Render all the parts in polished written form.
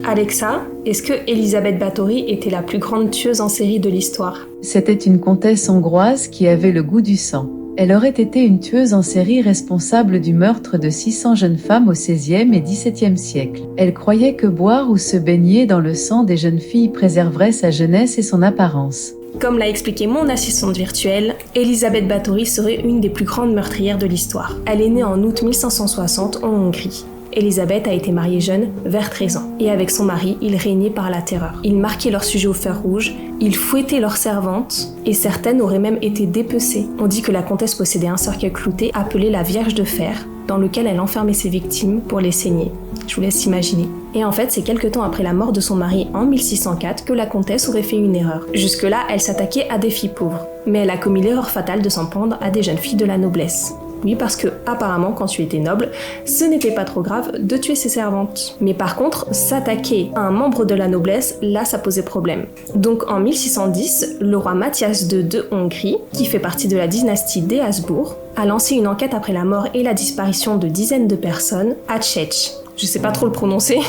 Alexa, est-ce que Elisabeth Báthory était la plus grande tueuse en série de l'histoire? C'était une comtesse hongroise qui avait le goût du sang. Elle aurait été une tueuse en série responsable du meurtre de 600 jeunes femmes au XVIe et XVIIe siècle. Elle croyait que boire ou se baigner dans le sang des jeunes filles préserverait sa jeunesse et son apparence. Comme l'a expliqué mon assistante virtuelle, Elisabeth Báthory serait une des plus grandes meurtrières de l'histoire. Elle est née en août 1560 en Hongrie. Elisabeth a été mariée jeune, vers 13 ans, et avec son mari, ils régnaient par la terreur. Ils marquaient leur sujet au fer rouge, ils fouettaient leurs servantes, et certaines auraient même été dépecées. On dit que la comtesse possédait un cercueil clouté appelé la Vierge de Fer, dans lequel elle enfermait ses victimes pour les saigner. Je vous laisse imaginer. Et en fait, c'est quelque temps après la mort de son mari en 1604 que la comtesse aurait fait une erreur. Jusque-là, elle s'attaquait à des filles pauvres, mais elle a commis l'erreur fatale de s'en prendre à des jeunes filles de la noblesse. Oui, parce que apparemment, quand tu étais noble, ce n'était pas trop grave de tuer ses servantes. Mais par contre, s'attaquer à un membre de la noblesse, là, ça posait problème. Donc en 1610, le roi Mathias II de Hongrie, qui fait partie de la dynastie des Habsbourg, a lancé une enquête après la mort et la disparition de dizaines de personnes à Czech. Je sais pas trop le prononcer.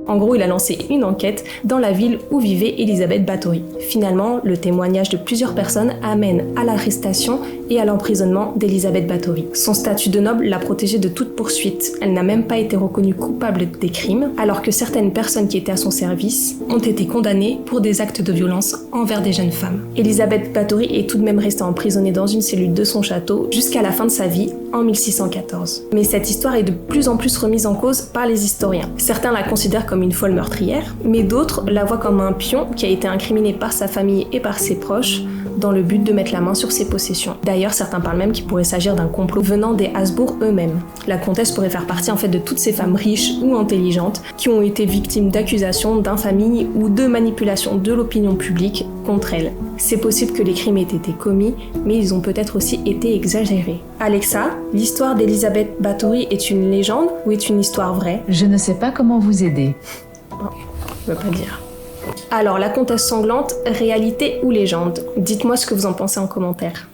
En gros, il a lancé une enquête dans la ville où vivait Elisabeth Báthory. Finalement, le témoignage de plusieurs personnes amène à l'arrestation et à l'emprisonnement d'Elisabeth Báthory. Son statut de noble l'a protégée de toute poursuite. Elle n'a même pas été reconnue coupable des crimes, alors que certaines personnes qui étaient à son service ont été condamnées pour des actes de violence envers des jeunes femmes. Elisabeth Báthory est tout de même restée emprisonnée dans une cellule de son château jusqu'à la fin de sa vie en 1614. Mais cette histoire est de plus en plus remise en cause par les historiens. Certains la considèrent comme une folle meurtrière, mais d'autres la voient comme un pion qui a été incriminé par sa famille et par ses proches dans le but de mettre la main sur ses possessions. D'ailleurs, certains parlent même qu'il pourrait s'agir d'un complot venant des Habsbourg eux-mêmes. La comtesse pourrait faire partie en fait de toutes ces femmes riches ou intelligentes qui ont été victimes d'accusations, d'infamie ou de manipulation de l'opinion publique contre elle. C'est possible que les crimes aient été commis, mais ils ont peut-être aussi été exagérés. Alexa, l'histoire d'Elisabeth Báthory est une légende ou est une histoire vraie? Je ne sais pas comment vous aider. Oh, je veux pas dire. Alors, la comtesse sanglante, réalité ou légende? Dites-moi ce que vous en pensez en commentaire.